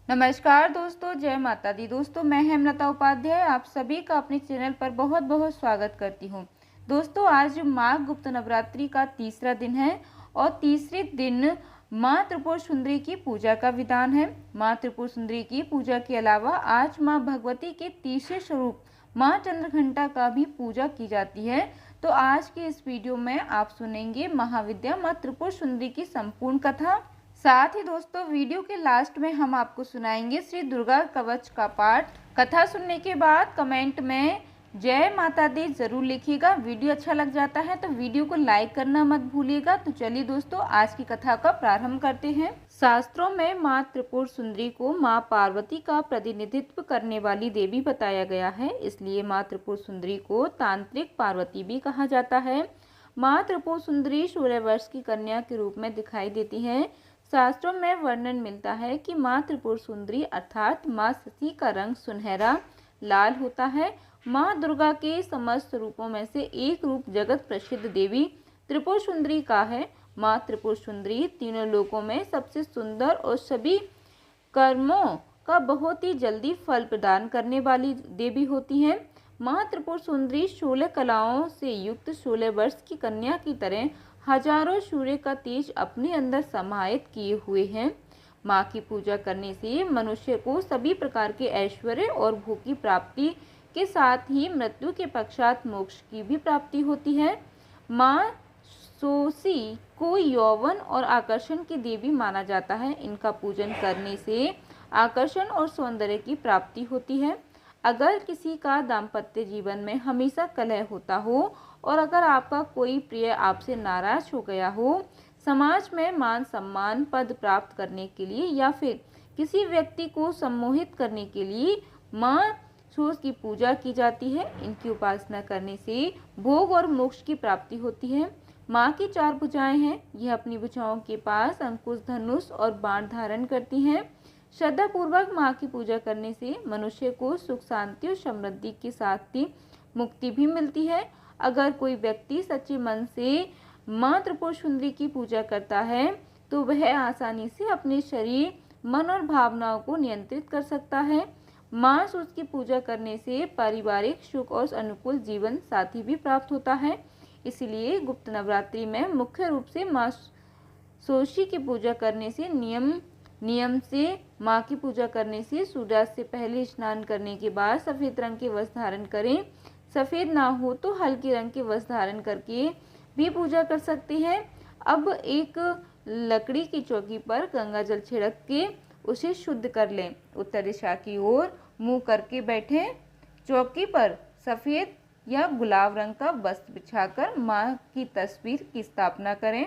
नमस्कार दोस्तों, जय माता दी। दोस्तों, मैं हेमलता उपाध्याय आप सभी का अपने चैनल पर बहुत बहुत स्वागत करती हूँ। दोस्तों, आज माघ गुप्त नवरात्रि का तीसरा दिन है और तीसरे दिन माँ त्रिपुर सुंदरी की पूजा का विधान है। माँ त्रिपुर सुंदरी की पूजा के अलावा आज माँ भगवती के तीसरे स्वरूप माँ चंद्रघंटा का भी पूजा की जाती है। तो आज के इस वीडियो में आप सुनेंगे महाविद्या माँ त्रिपुर सुंदरी की संपूर्ण कथा। साथ ही दोस्तों, वीडियो के लास्ट में हम आपको सुनाएंगे श्री दुर्गा कवच का पाठ। कथा सुनने के बाद कमेंट में जय माता दी जरूर लिखिएगा। वीडियो अच्छा लग जाता है तो वीडियो को लाइक करना मत भूलिएगा। तो चलिए दोस्तों, आज की कथा का प्रारंभ करते हैं। शास्त्रों में माँ त्रिपुर सुंदरी को माँ पार्वती का प्रतिनिधित्व करने वाली देवी बताया गया है, इसलिए माँ त्रिपुर सुंदरी को तांत्रिक पार्वती भी कहा जाता है। माँ त्रिपुर सुंदरी 16 वर्ष की कन्या के रूप में दिखाई देती है। शास्त्रों में वर्णन मिलता है कि माँ त्रिपुर सुंदरी अर्थात माँ शशि का रंग सुनहरा लाल होता है। माँ दुर्गा के समस्त रूपों में से एक रूप जगत प्रसिद्ध देवी त्रिपुर सुंदरी का है। माँ त्रिपुर सुंदरी तीनों लोकों में सबसे सुंदर और सभी कर्मों का बहुत ही जल्दी फल प्रदान करने वाली देवी होती है। माँ त्रिपुर सुंदरी 16 कलाओं से युक्त 16 वर्ष की कन्या की तरह हजारों सूर्य का तेज अपने अंदर समाहित किए हुए हैं। माँ की पूजा करने से मनुष्य को सभी प्रकार के ऐश्वर्य और भोग की प्राप्ति के साथ ही मृत्यु के पश्चात मोक्ष की भी प्राप्ति होती है। माँ शोषी को यौवन और आकर्षण की देवी माना जाता है। इनका पूजन करने से आकर्षण और सौंदर्य की प्राप्ति होती है। अगर किसी का दाम्पत्य जीवन में हमेशा कलह होता हो और अगर आपका कोई प्रिय आपसे नाराज हो गया हो, समाज में मान सम्मान पद प्राप्त करने के लिए या फिर किसी व्यक्ति को सम्मोहित करने के लिए माँ सूर्य की पूजा की जाती है। इनकी उपासना करने से भोग और मोक्ष की प्राप्ति होती है। माँ की 4 भुजाएं हैं। यह अपनी भुजाओं के पास अंकुश, धनुष और बाण धारण करती हैं। श्रद्धा पूर्वक माँ की पूजा करने से मनुष्य को सुख, शांति और समृद्धि के साथ ही मुक्ति भी मिलती है। अगर कोई व्यक्ति सच्चे मन से माँ त्रिपुर सुंदरी की पूजा करता है तो वह आसानी से अपने शरीर, मन और भावनाओं को नियंत्रित कर सकता है। माँ सूर्य की पूजा करने से पारिवारिक सुख और अनुकूल जीवन साथी भी प्राप्त होता है। इसलिए गुप्त नवरात्रि में मुख्य रूप से माँ सूर्य की पूजा करने से नियम से माँ की पूजा करने से सूर्यास्त से पहले स्नान करने के बाद सफ़ेद रंग के वस्त्र धारण करें। सफ़ेद ना हो तो हल्के रंग के वस्त्र धारण करके भी पूजा कर सकते हैं। अब एक लकड़ी की चौकी पर गंगा जल छिड़क के उसे शुद्ध कर लें। उत्तर दिशा की ओर मुंह करके बैठें। चौकी पर सफ़ेद या गुलाब रंग का वस्त्र बिछाकर माँ की तस्वीर की स्थापना करें।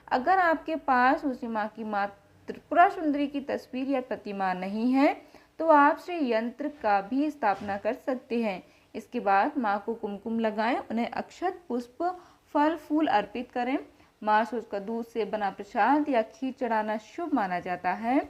अगर आपके पास उसी माँ की माँ त्रिपुरा सुंदरी की तस्वीर या प्रतिमा नहीं है तो आप श्री यंत्र का भी स्थापना कर सकते हैं। इसके बाद माँ को कुमकुम लगाएं, उन्हें अक्षत, पुष्प, फल, फूल अर्पित करें। माँ सूर्य का दूध से बना प्रसाद या खीर चढ़ाना शुभ माना जाता है।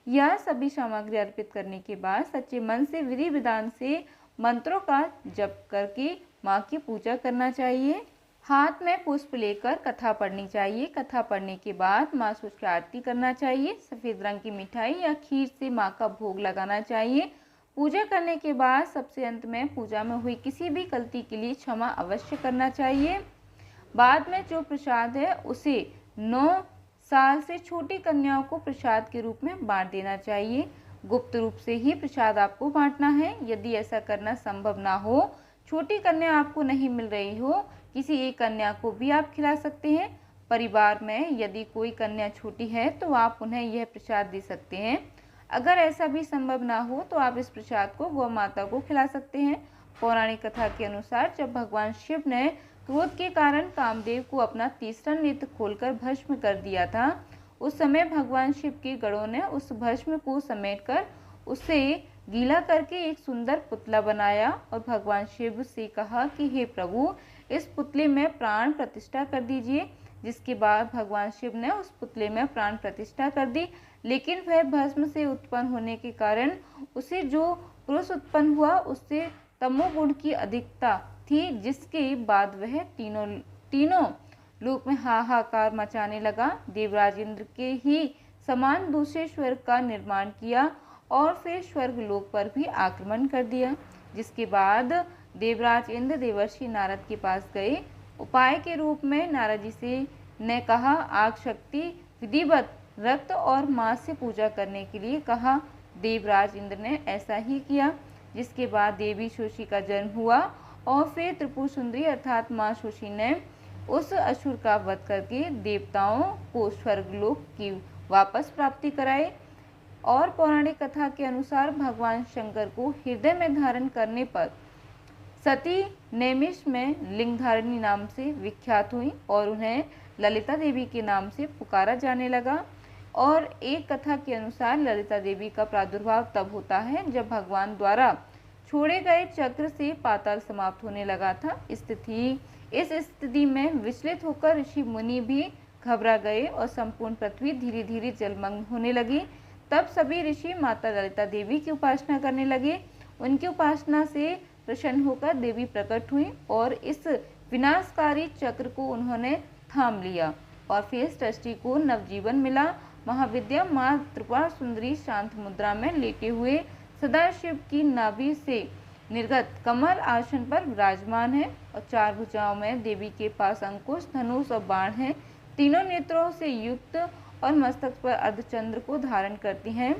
यह सभी सामग्री अर्पित करने के बाद सच्चे मन से विधि विधान से मंत्रों का जप करके माँ की पूजा करना चाहिए। हाथ में पुष्प लेकर कथा पढ़नी चाहिए। कथा पढ़ने के बाद माँ सूर्य की आरती करना चाहिए। सफ़ेद रंग की मिठाई या खीर से माँ का भोग लगाना चाहिए। पूजा करने के बाद सबसे अंत में पूजा में हुई किसी भी गलती के लिए क्षमा अवश्य करना चाहिए। बाद में जो प्रसाद है उसे 9 साल से छोटी कन्याओं को प्रसाद के रूप में बांट देना चाहिए। गुप्त रूप से ही प्रसाद आपको बांटना है। यदि ऐसा करना संभव ना हो, छोटी कन्या आपको नहीं मिल रही हो, किसी एक कन्या को भी आप खिला सकते हैं। परिवार में यदि कोई कन्या छोटी है तो आप उन्हें यह प्रसाद दे सकते हैं। अगर ऐसा भी संभव ना हो तो आप इस प्रसाद को गौ माता को खिला सकते हैं। पौराणिक कथा के अनुसार जब भगवान शिव ने क्रोध के कारण कामदेव को अपना तीसरा नेत्र खोलकर भस्म कर दिया था, उस समय भगवान शिव के गणों ने उस भस्म को समेटकर उसे गीला करके एक सुंदर पुतला बनाया और भगवान शिव से कहा कि हे प्रभु, इस पुतले में प्राण प्रतिष्ठा कर दीजिए। जिसके बाद भगवान शिव ने उस पुतले में प्राण प्रतिष्ठा कर दी, लेकिन वह भस्म से उत्पन्न होने के कारण उसे जो पुरुष उत्पन्न हुआ उससे तमोगुण की अधिकता थी, जिसके बाद वह तीनों लोक में हाहाकार मचाने लगा। देवराज इंद्र के ही समान दूसरे स्वर्ग का निर्माण किया और फिर स्वर्गलोक पर भी आक्रमण कर दिया। जिसके बाद देवराज इंद्र देवर्षि नारद के पास गए। उपाय के रूप में नारद जी से ने कहा, आग शक्ति विधिवत रक्त और मांस से पूजा करने के लिए कहा। देवराज इंद्र ने ऐसा ही किया। जिसके बाद देवी शोषी का जन्म हुआ और फिर त्रिपुर सुंदरी अर्थात माँ शोषी ने उस असुर का वध करके देवताओं को स्वर्गलोक की वापस प्राप्ति कराई। और पौराणिक कथा के अनुसार भगवान शंकर को हृदय में धारण करने पर सती नैमिष में लिंगधारिणी नाम से विख्यात हुई और उन्हें ललिता देवी के नाम से पुकारा जाने लगा। और एक कथा के अनुसार ललिता देवी का प्रादुर्भाव तब होता है जब भगवान द्वारा छोड़े गए चक्र से पाताल समाप्त होने लगा था। इस स्थिति में विचलित होकर ऋषि मुनि भी घबरा गए और संपूर्ण पृथ्वी धीरे धीरे जलमग्न होने लगी। तब सभी ऋषि माता ललिता देवी की उपासना करने लगे। उनकी उपासना से प्रसन्न होकर देवी प्रकट हुई और इस विनाशकारी चक्र को उन्होंने थाम लिया और फिर सृष्टि को नवजीवन मिला। महाविद्या माँ त्रिपुरा सुंदरी शांत मुद्रा में लेटे हुए सदाशिव की नाभि से निर्गत कमल आसन पर विराजमान है और चार भुजाओं में देवी के पास अंकुश, धनुष और बाण है। तीनों नेत्रों से युक्त और मस्तक पर अर्धचंद्र को धारण करती हैं।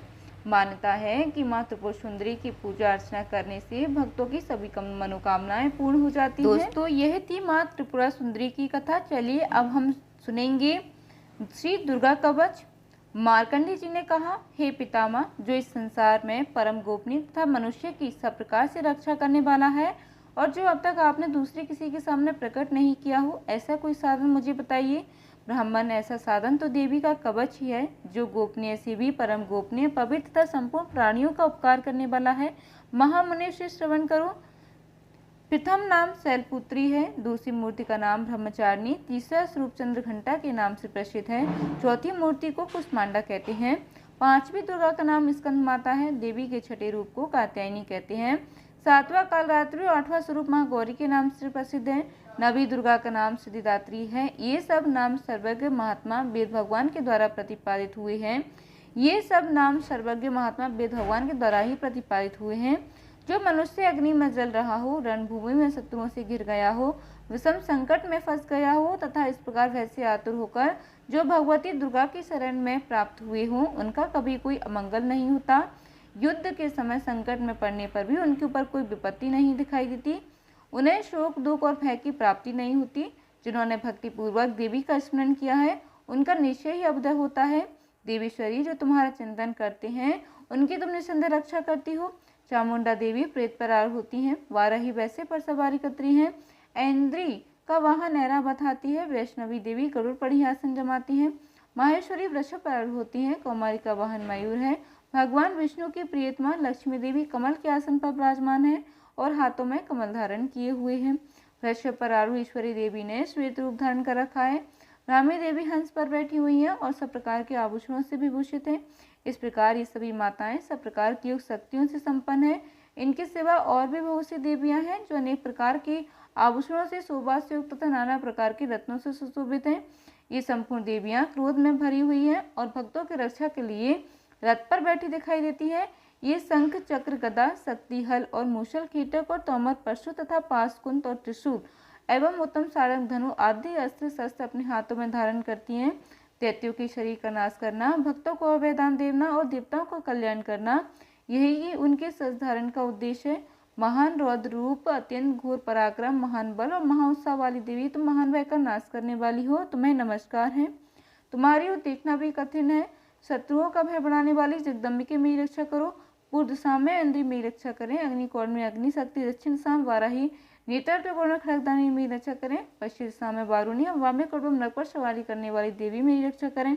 मान्यता है कि माँ त्रिपुर सुंदरी की पूजा अर्चना करने से भक्तों की सभी मनोकामनाएं पूर्ण हो जाती हैं। दोस्तों, यह थी माँ त्रिपुरा सुंदरी की कथा। चलिए अब हम सुनेंगे श्री दुर्गा कवच। मार्कंडेय जी ने कहा, हे पितामह, जो इस संसार में परम गोपनीय तथा मनुष्य की सब प्रकार से रक्षा करने वाला है और जो अब तक आपने दूसरे किसी के सामने प्रकट नहीं किया हो, ऐसा कोई साधन मुझे बताइए। ब्राह्मण, ऐसा साधन तो देवी का कवच ही है जो गोपनीय से भी परम गोपनीय, पवित्र तथा संपूर्ण प्राणियों का उपकार करने वाला है। महामुनि से श्रवण करो। प्रथम नाम शैलपुत्री है, दूसरी मूर्ति का नाम ब्रह्मचारिणी, तीसरा स्वरूप चंद्रघंटा के नाम से प्रसिद्ध है, चौथी मूर्ति को कुष्मांडा कहते हैं, पांचवी दुर्गा का नाम स्कंद माता है, देवी के छठे रूप को कात्यायनी कहते हैं, सातवां कालरात्रि और आठवां स्वरूप महागौरी के नाम से प्रसिद्ध है, नवी दुर्गा का नाम सिद्धिदात्री है। ये सब नाम सर्वज्ञ महात्मा वेद भगवान के द्वारा प्रतिपादित हुए हैं। जो मनुष्य अग्नि में जल रहा हो, रणभूमि में शत्रुओं से घिर गया हो, विषम संकट में फंस गया हो तथा इस प्रकार वैसे आतुर होकर जो भगवती दुर्गा की शरण में प्राप्त हुए हों, उनका कभी कोई अमंगल नहीं होता। युद्ध के समय संकट में पड़ने पर भी उनके ऊपर कोई विपत्ति नहीं दिखाई देती। उन्हें शोक, दुख और भय की प्राप्ति नहीं होती। जिन्होंने भक्ति पूर्वक देवी का स्मरण किया है, उनका निश्चय ही अभय होता है। देवीश्वरी, जो तुम्हारा चिंतन करते हैं, उनकी तुम निसंदेह रक्षा करती हो। चामुंडा देवी प्रेत पर आरूढ़ होती हैं, वाराही वैसे पर सवारी करती हैं, ऐन्द्री का वाहन ऐरा बथाती है, वैष्णवी देवी गरुड़ पर ही आसन जमाती हैं, माहेश्वरी वृषभ पर आरूढ़ होती हैं, कौमारी का वाहन मयूर है, भगवान विष्णु की प्रियतमा लक्ष्मी देवी कमल के आसन पर विराजमान है और हाथों में कमल धारण किए हुए हैं। वृषभ पर आरूढ़ ईश्वरी देवी ने श्वेत रूप धारण कर रखा है। रामी देवी हंस पर बैठी हुई हैं और सब प्रकार के आभूषणों से विभूषित हैं। इस प्रकार ये सभी माताएं सब प्रकार की योग शक्तियों से संपन्न है। इनके सिवा और भी बहुत सी देवियां हैं जो अनेक प्रकार के आभूषणों से शोभा से युक्त तथा नाना प्रकार के रत्नों से सुशोभित हैं। ये संपूर्ण देवियां क्रोध में भरी हुई हैं और भक्तों की रक्षा के लिए रथ पर बैठी दिखाई देती है। ये शंख, चक्र, गदा, शक्ति, हल और मूषल, कीटक और तोमर, परशु तथा पाशकुंत और त्रिशूल एवं उत्तम सारंग, धनु आदि अस्त्र शस्त्र अपने हाथों में धारण करती हैं। दैत्यों के शरीर का नाश करना, भक्तों को अभयदान देना और देवताओं का कल्याण करना, यही उनके सच धारण का उद्देश्य है। महान रौद्र रूप, अत्यंत घोर पराक्रम, महान बल और महाउत्साह वाली देवी, तुम महान भय का नाश करने वाली हो, तुम्हें नमस्कार है। तुम्हारी ओर देखना भी कठिन है। शत्रुओं का भय बढ़ाने वाली जगदम्बिके मेरी रक्षा करो। पूर्व दिशा में इंद्री मेरी रक्षा करें, अग्निकोण में अग्नि शक्ति, दक्षिण दिशा में वाराही, नेत्र त्रिकोण में खड़गदानी मेरी रक्षा करें, पश्चिम दिशा में वारुणी और वामे कोण में नर पर सवारी करने वाली देवी मेरी रक्षा करें,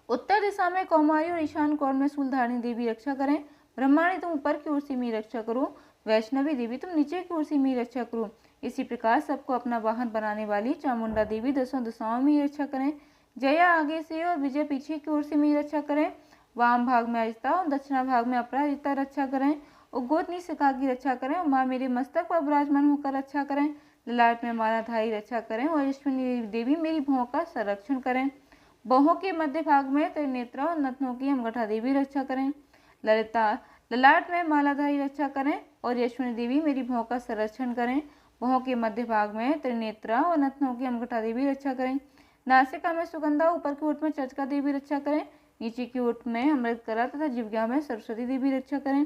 उत्तर दिशा में कौमारी और ईशान कोण में शूलधारिणी देवी रक्षा करें। ब्रह्माणी, तुम ऊपर की ओर से मेरी रक्षा करो। वैष्णवी देवी, तुम नीचे की ओर से मेरी रक्षा करो। इसी प्रकार सबको अपना वाहन बनाने वाली चामुंडा देवी दसों दिशाओं में मेरी रक्षा करें। जया आगे से और विजय पीछे की ओर से मेरी रक्षा करें। वाम भाग में अजिता और दक्षिणा भाग में अपराजिता रक्षा करें। उद्गोतनी शिखा की रक्षा करें और माँ मेरे मस्तक पर विराजमान होकर रक्षा करें। ललाट में मालाधारी रक्षा करें और अश्विनी देवी मेरी भौं का संरक्षण करें। बाहों के मध्य भाग में त्रिनेत्रा और नथनों की हमगठा देवी रक्षा करें। ललिता ललाट में मालाधारी रक्षा करें और यशोनी देवी मेरी भौं का संरक्षण करें। भौं के मध्य भाग में त्रिनेत्रा और नथनों की अमृता देवी रक्षा करें। नासिका में सुगंधा, ऊपर की ओट में चर्चिका देवी रक्षा करें। नीचे की ओट में अमृतकला तथा जिह्वा में सरस्वती देवी रक्षा करें।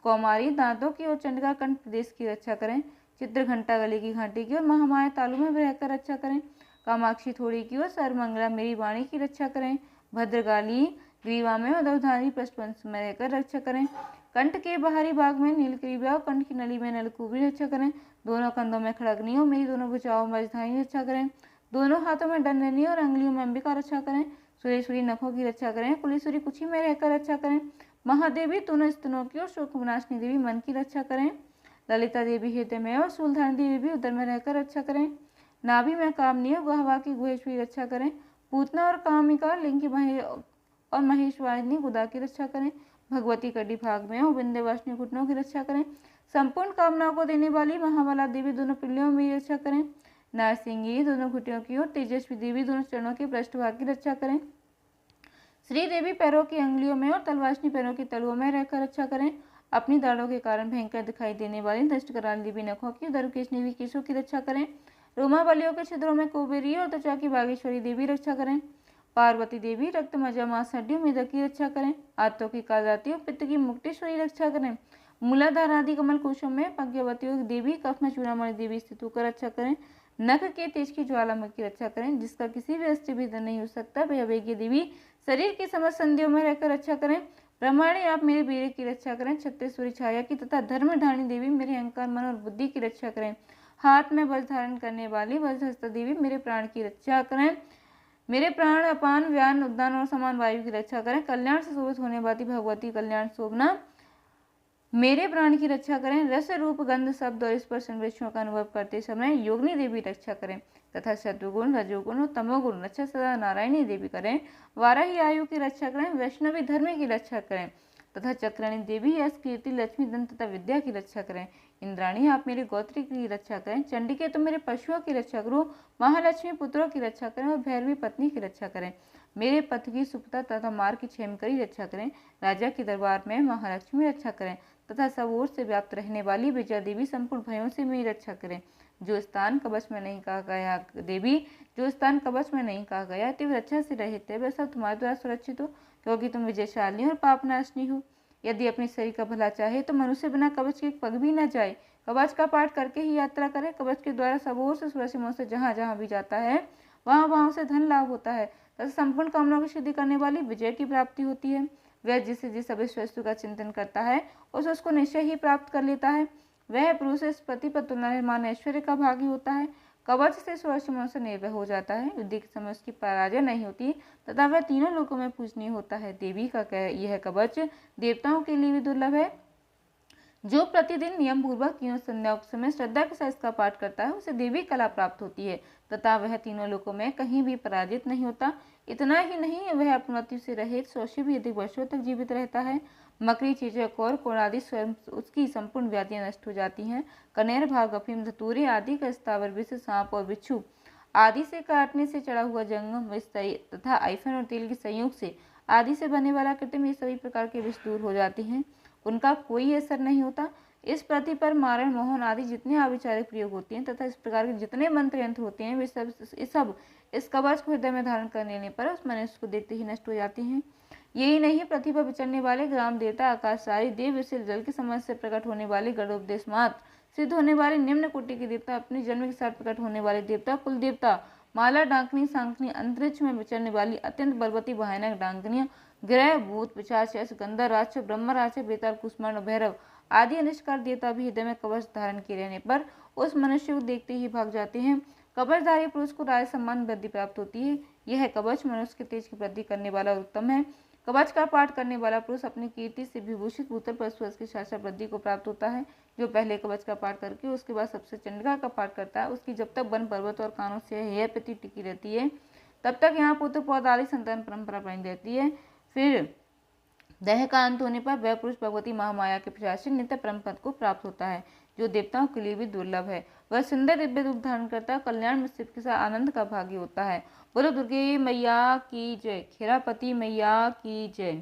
कौमारी दांतों की ओर चंडिका कंठ प्रदेश की रक्षा करें। चित्रघंटा गले की घाटी की ओर महामाया तालु में रहकर रक्षा करें। कामाक्षी थोड़ी की ओर सर्वमंगला मेरी वाणी की रक्षा करें। भद्रकाली ग्रीवा में उदवधारी पृष्ठवंश में रहकर रक्षा करें। कंठ के बाहरी भाग में नीलग्रीवा और कंठ की नली में नलकूबरी रक्षा करें। दोनों कंधों में खड़गनी और मेरी दोनों भुजाओं में मझधारी रक्षा करें। दोनों हाथों में दंडनी और अंगुलियों में अंबिका रक्षा करें। सुरेश्वरी नखों की रक्षा करें। कुलेश्वरी कुची में रहकर रक्षा करें। महादेवी दोनों स्तनों की और शोक विनाशिनी देवी मन की रक्षा करें। ललिता देवी हृदय में और शूलधारणी देवी भी उदर में रहकर रक्षा करें। नाभि में कामनी और गहवा की गुहेश्वरी रक्षा करें। पूतना और कामिका लिंग की और महेश्वारिणी गुदा की रक्षा करें। भगवती कड़ी भाग में और विंध्यवासिनी घुटनों की रक्षा करें। संपूर्ण कामनाओं को देने वाली महाबला देवी दोनों पिल्लियों में रक्षा करें। नारसिंगी दोनों घुटियों की और तेजस्वी देवी दोनों चरणों के पृष्ठभाग की रक्षा करें। श्री देवी पैरों की अंगुलियों में और तलवासिनी पैरों की तलुओं में रहकर रक्षा करें। अपनी दाढ़ों के कारण भयंकर दिखाई देने वाली दष्ट कराली देवी नखों की दरुकेशनी देवी केशों की रक्षा करें। रोमावलियों के छिद्रों में कुबेरी और त्वचा की बागेश्वरी देवी रक्षा करें। पार्वती देवी रक्त मज्जा मांस हड्डियों मेदा की रक्षा करें। आत्तों की कालरात्रि और पित्त की मुक्तेश्वरी रक्षा करें। मूलाधार आदि कमल कोशों में पज्ञवती देवी, कफ में चूड़ामणि देवी स्थित होकर रक्षा करें। नख के तेज की ज्वालामुखी की रक्षा करें, जिसका किसी भी अस्त्र भेदन नहीं हो सकता। भयवेगी देवी शरीर की समस्त संधियों में रहकर रक्षा करें। ब्रह्माणी आप मेरे वीर की रक्षा करें। छत्तीसवरी छाया की तथा धर्मधारिणी देवी मेरे अहंकार, मन और बुद्धि की रक्षा करें। हाथ में वज्र धारण करने वाली वज्रहस्ता देवी मेरे प्राण की रक्षा करें। मेरे प्राण, अपान, व्यान, उद्दान और समान वायु की रक्षा करें। कल्याण से शोभित होने वाली भगवती कल्याण शोभना मेरे प्राण की रक्षा करें। रस, रूप, गंध, शब्द और स्पर्श वृक्षों का अनुभव करते समय योगिनी देवी रक्षा करें तथा शत्रुगुण, रजोगुण और तमोगुण रक्षा सदा नारायणी देवी करें। वाराही आयु की रक्षा करें। वैष्णवी धर्म की रक्षा करें तथा चक्रणी देवी यश, कीर्ति, लक्ष्मी, धन तथा विद्या की रक्षा करें। इंद्राणी आप मेरे गोत्र की रक्षा करें। चंडिके तो मेरे पशुओं की रक्षा करो। महालक्ष्मी पुत्रों की रक्षा करें और भैरवी पत्नी की रक्षा करें। मेरे पथ की सुपता तथा मार्ग की क्षेमकरी रक्षा करें। राजा के दरबार में महालक्ष्मी रक्षा करें तथा सब ओर से व्याप्त रहने वाली विजया देवी संपूर्ण भयों से मेरी रक्षा करें। जो स्थान कवच में नहीं कहा गया देवी, जो स्थान कवच में नहीं कहा गया तीव्र रक्षा से रहित है, वह सब तुम्हारे द्वारा सुरक्षित हो, क्योंकि तुम विजयशाली और पापनाशनी हो। यदि अपने शरीर का भला चाहे तो मनुष्य बिना कवच के पग भी न जाए। कवच का पाठ करके ही यात्रा करे। कवच के द्वारा सब ओर से सुरक्षित से जहाँ जहाँ भी जाता है वहाँ से धन लाभ होता है तथा संपूर्ण कामनाओं की सिद्धि करने वाली विजय की प्राप्ति होती है। वह जिस अवश्य वस्तु का चिंतन करता है उसको निश्चय ही प्राप्त कर लेता है। वह पुरुष इस पति पर तुलना ऐश्वर्य का भागी होता है। कवच से सुरक्षित मनुष्य निर्भय हो जाता है। युद्ध के समय उसकी पराजय नहीं होती तथा वह तीनों लोगों में पूजनीय होता है। देवी का यह कवच देवताओं के लिए भी दुर्लभ है। जो प्रतिदिन नियम पूर्वक तीनों संध्या समय श्रद्धा के साथ इसका पाठ करता है उसे देवी कला प्राप्त होती है तथा वह तीनों लोकों में कहीं भी पराजित नहीं होता। इतना ही नहीं, वह अपनी मृत्यु से रहित 100 से भी अधिक वर्षों तक जीवित रहता है। मकड़ी, चेचक और कोण आदि स्वयं उसकी संपूर्ण व्याधियां नष्ट हो जाती हैं। कनेर, भाग, अफीम, धतूरे आदि का स्थावर विष, सांप और बिच्छू आदि से काटने से चढ़ा हुआ जंग विष तथा आइफन और तेल के संयोग से आदि से बनने वाला कृत्रिम, ये सभी प्रकार के विष दूर हो जाते हैं। उनका कोई असर नहीं होता। इस प्रति पर मारण, मोहन आदि जितने आविचारिक प्रयोग होते हैं तथा इस प्रकार के जितने मंत्र यंत्र होते हैं वे सब इस कवच को हृदय में धारण कर लेने पर उस मनुष्य को देखते ही नष्ट हो जाते हैं। यही नहीं, पृथ्वी पर विचरने वाले ग्राम देवता, आकाशचारी देव, विशेष जल के समझ से प्रकट होने वाले गणोपदेश मात्र सिद्ध होने वाले निम्न कोटि के देवता, अपने जन्म के साथ प्रकट होने वाले देवता, कुल देवता, माला डांकनी, सांकनी, अंतरिक्ष में विचरने वाली अत्यंत बलवती भयानक डांकनियां, ग्रह, भूत, पिशाच, गंधर्व, राक्षस, ब्रह्म, राक्षस, बेताल, कुष्मांड, भैरव आदि अनिष्कार देवता भी हृदय में कवच धारण किए रहने पर उस मनुष्य को देखते ही भाग जाते हैं। कवचधारी पुरुष को राज सम्मान वृद्धि प्राप्त होती है। यह कवच मनुष्य के तेज की वृद्धि करने वाला उत्तम है। कवच का पाठ करने वाला पुरुष अपनी कीर्ति से विभूषित भूतल पर की शाश्वत वृद्धि को प्राप्त होता है। जो पहले कवच का पाठ करके उसके बाद सबसे चंडिका का पाठ करता है, उसकी जब तक वन, पर्वत और कानों से यह प्रति टिकी रहती है तब तक यहाँ पुत्र पौधा आदि संतान परंपरा बनी रहती है। फिर देह का अंत होने पर वह पुरुष भगवती महामाया के प्रसाद से नित्य परम पद को प्राप्त होता है, जो देवताओं के लिए भी दुर्लभ है। वह सुंदर दिव्य रूप धारण करता, कल्याण में शिव के साथ आनंद का भागी होता है। बोलो दुर्गे मैया की जय। खेरापति मैया की जय।